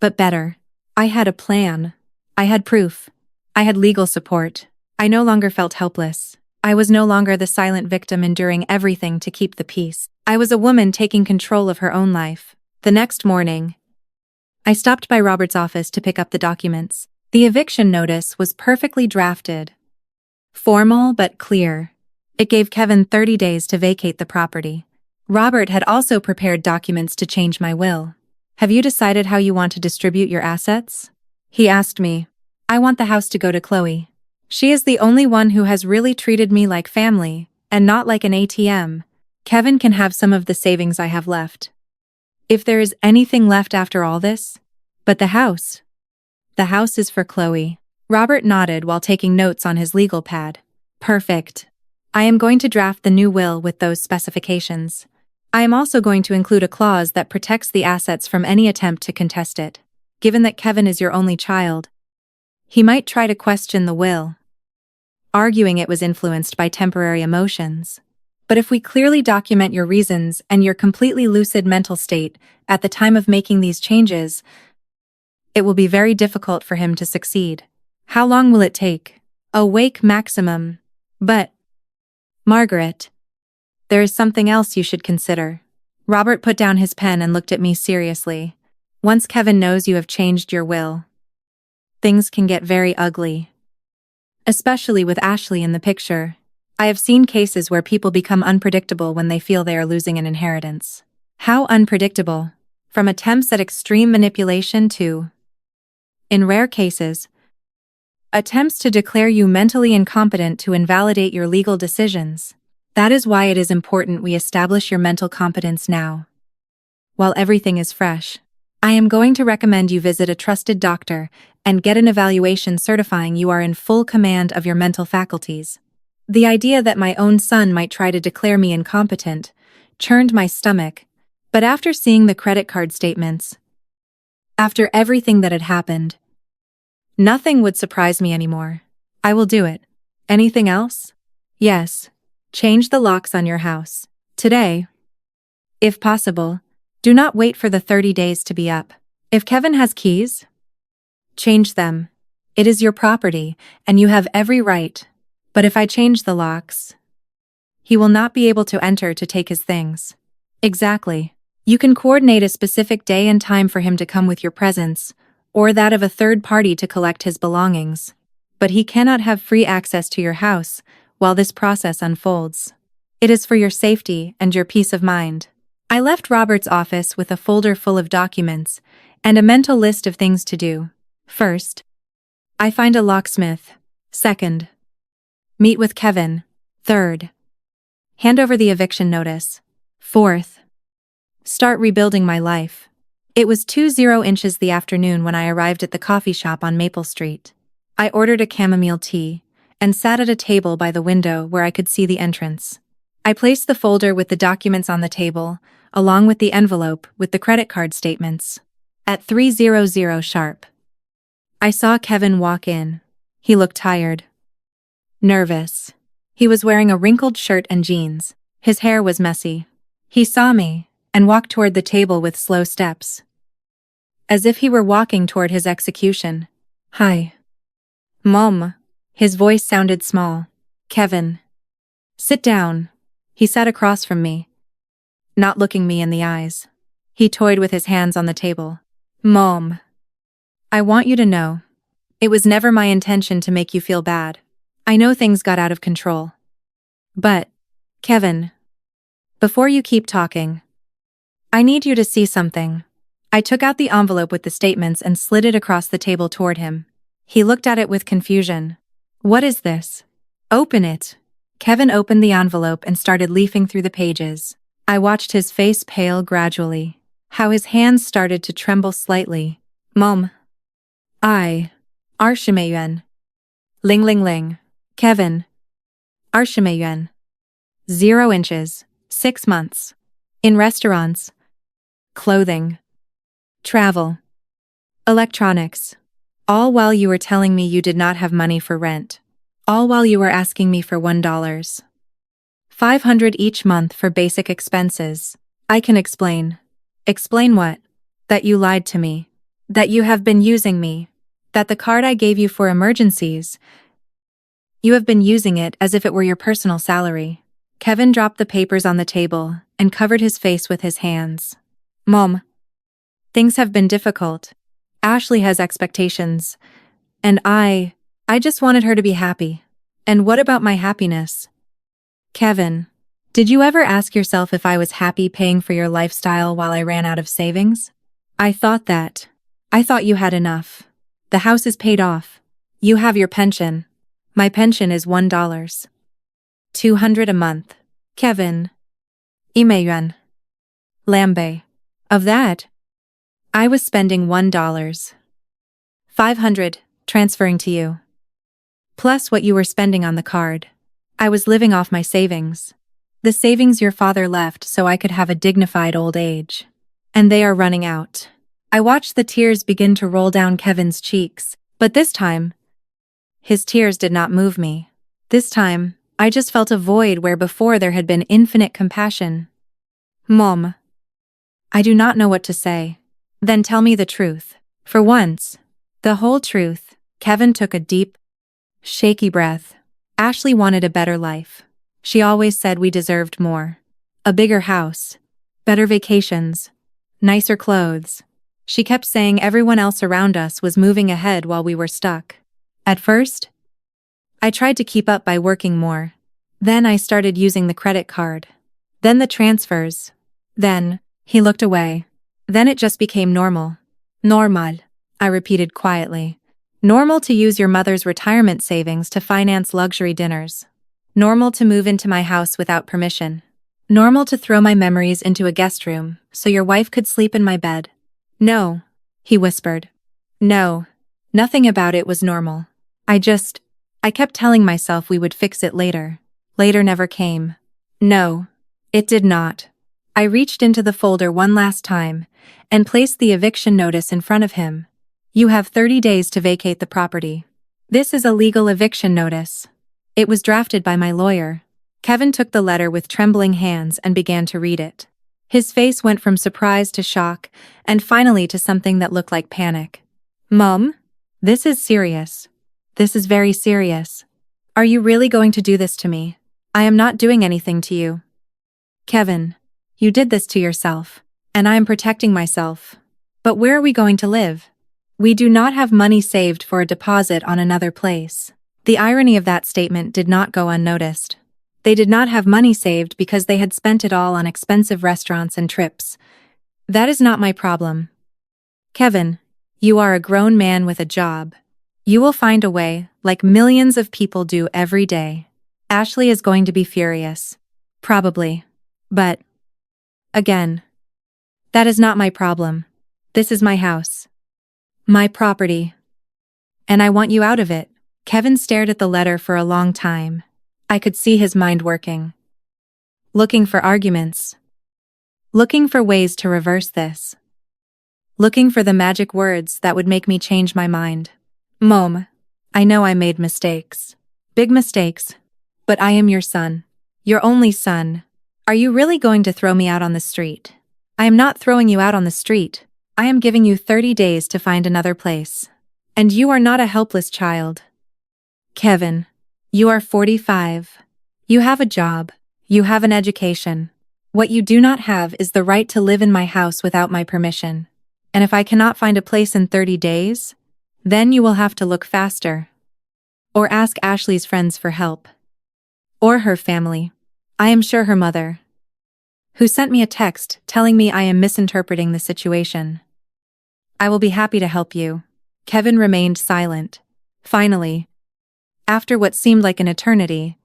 But better. I had a plan. I had proof. I had legal support. I no longer felt helpless. I was no longer the silent victim enduring everything to keep the peace. I was a woman taking control of her own life. The next morning, I stopped by Robert's office to pick up the documents. The eviction notice was perfectly drafted. Formal but clear. It gave Kevin 30 days to vacate the property. Robert had also prepared documents to change my will. Have you decided how you want to distribute your assets? He asked me. I want the house to go to Chloe. She is the only one who has really treated me like family, and not like an ATM. Kevin can have some of the savings I have left. If there is anything left after all this. But the house. The house is for Chloe. Robert nodded while taking notes on his legal pad. Perfect. I am going to draft the new will with those specifications. I am also going to include a clause that protects the assets from any attempt to contest it. Given that Kevin is your only child, he might try to question the will, arguing it was influenced by temporary emotions. But if we clearly document your reasons and your completely lucid mental state at the time of making these changes, it will be very difficult for him to succeed. How long will it take? A week maximum. But, Margaret, there is something else you should consider. Robert put down his pen and looked at me seriously. Once Kevin knows you have changed your will, things can get very ugly. Especially with Ashley in the picture. I have seen cases where people become unpredictable when they feel they are losing an inheritance. How unpredictable? From attempts at extreme manipulation to, in rare cases, attempts to declare you mentally incompetent to invalidate your legal decisions. That is why it is important we establish your mental competence now. While everything is fresh, I am going to recommend you visit a trusted doctor and get an evaluation certifying you are in full command of your mental faculties. The idea that my own son might try to declare me incompetent churned my stomach, but after seeing the credit card statements, after everything that had happened, nothing would surprise me anymore. I will do it. Anything else? Yes. Change the locks on your house. Today. If possible, do not wait for the 30 days to be up. If Kevin has keys, change them. It is your property, and you have every right. But if I change the locks, he will not be able to enter to take his things. Exactly. You can coordinate a specific day and time for him to come with your presents, or that of a third party to collect his belongings. But he cannot have free access to your house while this process unfolds. It is for your safety and your peace of mind. I left Robert's office with a folder full of documents and a mental list of things to do. First, I find a locksmith. Second, meet with Kevin. Third, hand over the eviction notice. Fourth, start rebuilding my life. It was 20 inches the afternoon when I arrived at the coffee shop on Maple Street. I ordered a chamomile tea and sat at a table by the window where I could see the entrance. I placed the folder with the documents on the table, along with the envelope with the credit card statements. At 3:00 sharp, I saw Kevin walk in. He looked tired. Nervous. He was wearing a wrinkled shirt and jeans. His hair was messy. He saw me and walked toward the table with slow steps, as if he were walking toward his execution. "Hi. Mom." His voice sounded small. "Kevin. Sit down." He sat across from me, not looking me in the eyes. He toyed with his hands on the table. "Mom, I want you to know, it was never my intention to make you feel bad. I know things got out of control. But, Kevin, before you keep talking, I need you to see something." I took out the envelope with the statements and slid it across the table toward him. He looked at it with confusion. "What is this?" "Open it." Kevin opened the envelope and started leafing through the pages. I watched his face pale gradually, how his hands started to tremble slightly. "Mom. Arshimayuan. Ling ling ling. Kevin. Arshimayuan. 0 inches. 6 months. In restaurants. Clothing. Travel. Electronics. All while you were telling me you did not have money for rent. All while you were asking me for $1.500 each month for basic expenses. I can explain." "Explain what?" "That you lied to me. That you have been using me. That the card I gave you for emergencies, you have been using it as if it were your personal salary." Kevin dropped the papers on the table and covered his face with his hands. "Mom, things have been difficult. Ashley has expectations. And I just wanted her to be happy. And what about my happiness?" "Kevin, did you ever ask yourself if I was happy paying for your lifestyle while I ran out of savings? I thought you had enough. The house is paid off. You have your pension. My pension is $1.200 a month. Kevin. Imayuan. Lambe. Of that, I was spending $1.500 transferring to you. Plus what you were spending on the card. I was living off my savings. The savings your father left so I could have a dignified old age. And they are running out." I watched the tears begin to roll down Kevin's cheeks, but this time, his tears did not move me. This time, I just felt a void where before there had been infinite compassion. "Mom, I do not know what to say." "Then tell me the truth. For once, the whole truth." Kevin took a deep, shaky breath. "Ashley wanted a better life. She always said we deserved more. A bigger house, better vacations, nicer clothes. She kept saying everyone else around us was moving ahead while we were stuck. At first, I tried to keep up by working more. Then I started using the credit card. Then the transfers. Then," he looked away. "Then it just became normal." "Normal," I repeated quietly. "Normal to use your mother's retirement savings to finance luxury dinners. Normal to move into my house without permission. Normal to throw my memories into a guest room so your wife could sleep in my bed." "No," he whispered. "No, nothing about it was normal. I kept telling myself we would fix it later. Later never came. No, it did not." I reached into the folder one last time and placed the eviction notice in front of him. "You have 30 days to vacate the property. This is a legal eviction notice. It was drafted by my lawyer." Kevin took the letter with trembling hands and began to read it. His face went from surprise to shock, and finally to something that looked like panic. "Mom, this is serious. This is very serious. Are you really going to do this to me? I am not doing anything to you." "Kevin, you did this to yourself. And I am protecting myself. But where are we going to live? We do not have money saved for a deposit on another place. The irony of that statement did not go unnoticed. They did not have money saved because they had spent it all on expensive restaurants and trips. That is not my problem. Kevin, you are a grown man with a job. You will find a way, like millions of people do every day. Ashley is going to be furious. Probably. But, again, that is not my problem. This is my house. My property. And I want you out of it. Kevin stared at the letter for a long time. I could see his mind working. Looking for arguments. Looking for ways to reverse this. Looking for the magic words that would make me change my mind. Mom, I know I made mistakes. Big mistakes. But I am your son. Your only son. Are you really going to throw me out on the street? I am not throwing you out on the street. I am giving you 30 days to find another place. And you are not a helpless child. Kevin, you are 45. You have a job. You have an education. What you do not have is the right to live in my house without my permission. And if I cannot find a place in 30 days, then you will have to look faster. Or ask Ashley's friends for help. Or her family. I am sure her mother. Who sent me a text telling me I am misinterpreting the situation. I will be happy to help you. Kevin remained silent. Finally, after what seemed like an eternity,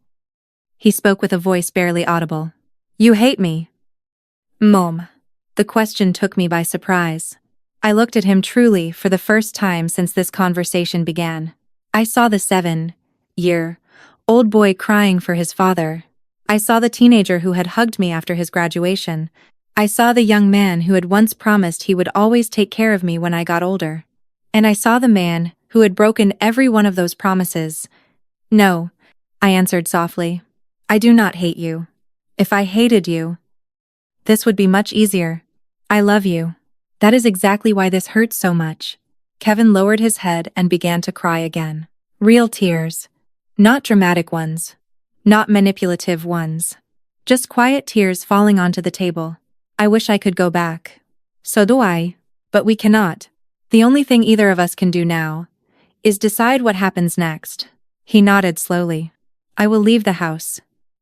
he spoke with a voice barely audible. You hate me? Mom. The question took me by surprise. I looked at him truly for the first time since this conversation began. I saw the 7-year-old boy crying for his father. I saw the teenager who had hugged me after his graduation. I saw the young man who had once promised he would always take care of me when I got older. And I saw the man who had broken every one of those promises. No, I answered softly. I do not hate you. If I hated you, this would be much easier. I love you. That is exactly why this hurts so much. Kevin lowered his head and began to cry again. Real tears. Not dramatic ones. Not manipulative ones. Just quiet tears falling onto the table. I wish I could go back. So do I. But we cannot. The only thing either of us can do now is decide what happens next. He nodded slowly. I will leave the house.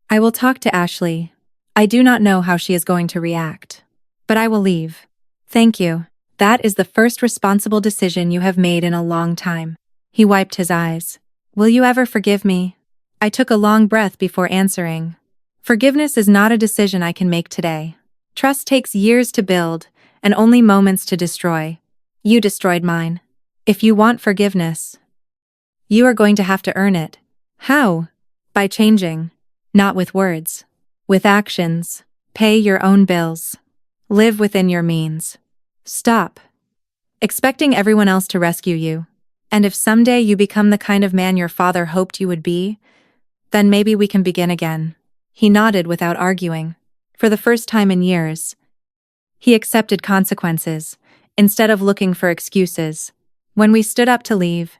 I will talk to Ashley. I do not know how she is going to react. But I will leave. Thank you. That is the first responsible decision you have made in a long time. He wiped his eyes. Will you ever forgive me? I took a long breath before answering. Forgiveness is not a decision I can make today. Trust takes years to build, and only moments to destroy. You destroyed mine. If you want forgiveness, you are going to have to earn it. How? By changing. Not with words. With actions. Pay your own bills. Live within your means. Stop expecting everyone else to rescue you. And if someday you become the kind of man your father hoped you would be, then maybe we can begin again. He nodded without arguing. For the first time in years, he accepted consequences, instead of looking for excuses. When we stood up to leave,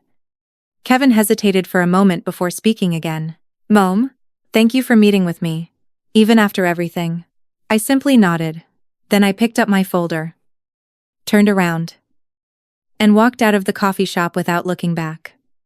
Kevin hesitated for a moment before speaking again. Mom, thank you for meeting with me, even after everything. I simply nodded. Then I picked up my folder, turned around, and walked out of the coffee shop without looking back.